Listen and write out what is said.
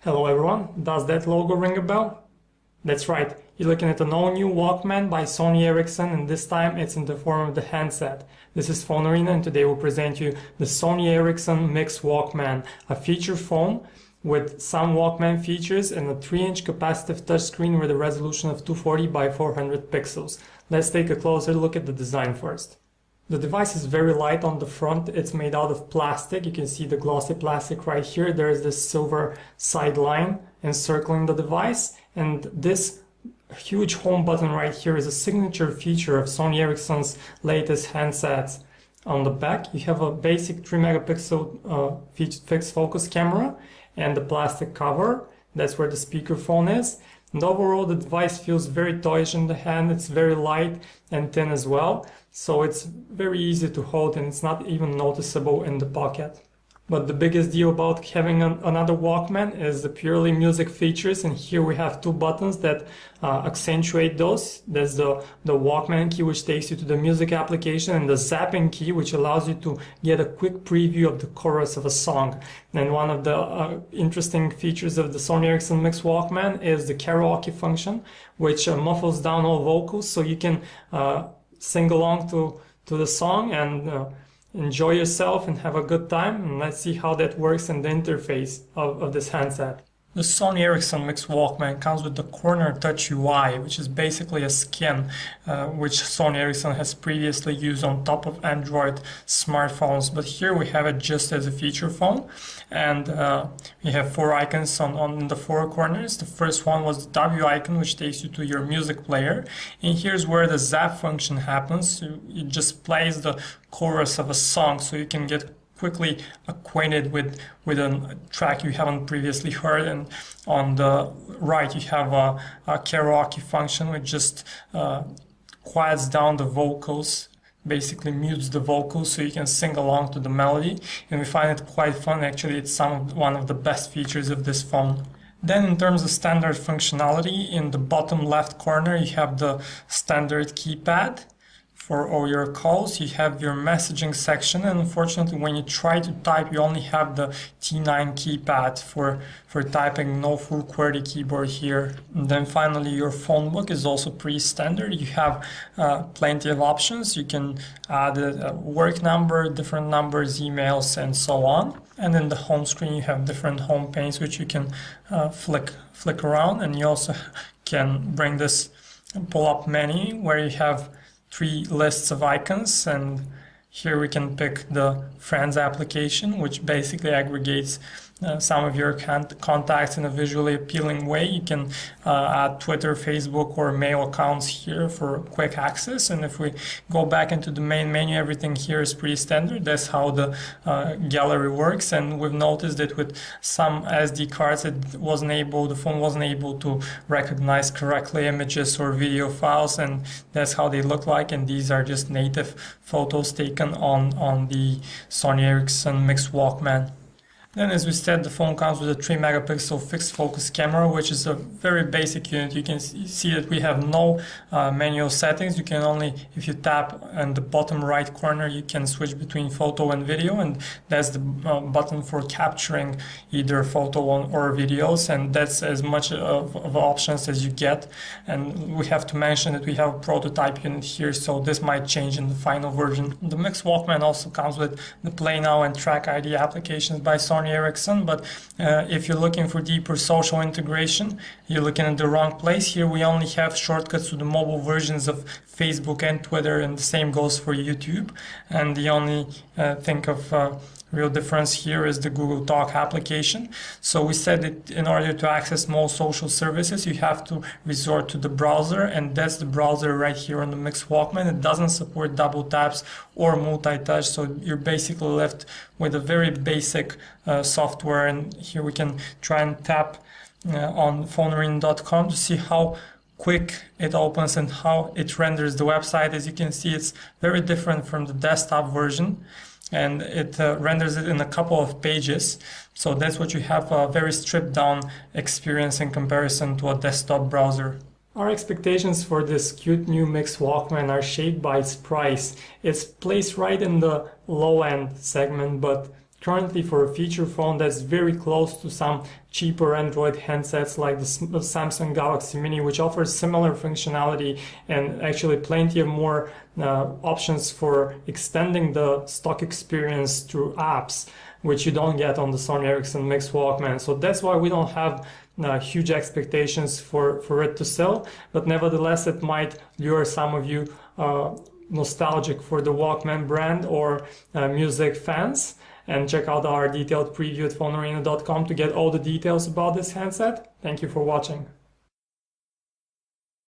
Hello everyone, does that logo ring a bell? That's right, you're looking at an all-new Walkman by Sony Ericsson, and this time it's in the form of the handset. This is Phone Arena, and today we'll present you the Sony Ericsson Mix Walkman, a feature phone with some Walkman features and a 3-inch capacitive touchscreen with a resolution of 240 by 400 pixels. Let's take a closer look at the design first. The device is very light on the front. It's made out of plastic. You can see the glossy plastic right here. There is this silver side line encircling the device, and this huge home button right here is a signature feature of Sony Ericsson's latest handsets. On the back you have a basic 3 megapixel fixed focus camera and the plastic cover. That's where the speakerphone is. And overall the device feels very toyish in the hand. It's very light and thin as well, so it's very easy to hold and it's not even noticeable in the pocket. But the biggest deal about having another Walkman is the purely music features, and here we have two buttons that accentuate those. There's the Walkman key, which takes you to the music application, and the zapping key, which allows you to get a quick preview of the chorus of a song. And one of the interesting features of the Sony Ericsson Mix Walkman is the karaoke function, which muffles down all vocals, so you can sing along to the song and enjoy yourself and have a good time. And let's see how that works in the interface of this handset. The Sony Ericsson Mix Walkman comes with the Corner Touch UI, which is basically a skin which Sony Ericsson has previously used on top of Android smartphones. But here we have it just as a feature phone, and we have four icons on the four corners. The first one was the W icon, which takes you to your music player, and here's where the zap function happens. It just plays the chorus of a song, so you can get quickly acquainted with a track you haven't previously heard. And on the right you have a karaoke function, which just quiets down the vocals, basically mutes the vocals so you can sing along to the melody, and we find it quite fun. Actually, it's one of the best features of this phone. Then in terms of standard functionality, in the bottom left corner you have the standard keypad. For all your calls, you have your messaging section, and unfortunately when you try to type you only have the T9 keypad for typing, no full QWERTY keyboard here. And then finally your phone book is also pretty standard. You have plenty of options. You can add a work number, different numbers, emails, and so on. And in the home screen you have different home panes which you can flick around, and you also can bring this pull-up menu where you have 3 lists of icons, and here we can pick the Friends application, which basically aggregates some of your contacts in a visually appealing way. You can add Twitter, Facebook, or mail accounts here for quick access. And if we go back into the main menu, everything here is pretty standard. That's how the gallery works. And we've noticed that with some SD cards, the phone wasn't able to recognize correctly images or video files, and that's how they look like. And these are just native photos taken on the Sony Ericsson Mix Walkman. Then, as we said, the phone comes with a 3 megapixel fixed focus camera, which is a very basic unit. You can see that we have no manual settings. You can only, if you tap in the bottom right corner, you can switch between photo and video, and that's the button for capturing either photo or videos, and that's as much of options as you get. And we have to mention that we have a prototype unit here, so this might change in the final version. The Mix Walkman also comes with the Play Now and Track ID applications by Sony Ericsson, but if you're looking for deeper social integration, you're looking at the wrong place. Here we only have shortcuts to the mobile versions of Facebook and Twitter, and the same goes for YouTube. And the only thing of real difference here is the Google Talk application. So we said that in order to access most social services, you have to resort to the browser, and that's the browser right here on the Mix Walkman. It doesn't support double taps or multi-touch, so you're basically left with a very basic software. And here we can try and tap on phonearena.com to see how quick it opens and how it renders the website. As you can see, it's very different from the desktop version, and it renders it in a couple of pages. So that's what you have, a very stripped down experience in comparison to a desktop browser. Our expectations for this cute new Mix Walkman are shaped by its price. It's placed right in the low-end segment, but currently for a feature phone that's very close to some cheaper Android handsets like the Samsung Galaxy Mini, which offers similar functionality and actually plenty of more options for extending the stock experience through apps, which you don't get on the Sony Ericsson Mix Walkman. So that's why we don't have huge expectations for it to sell, but nevertheless it might lure some of you nostalgic for the Walkman brand or music fans. And check out our detailed preview at phonearena.com to get all the details about this handset. Thank you for watching.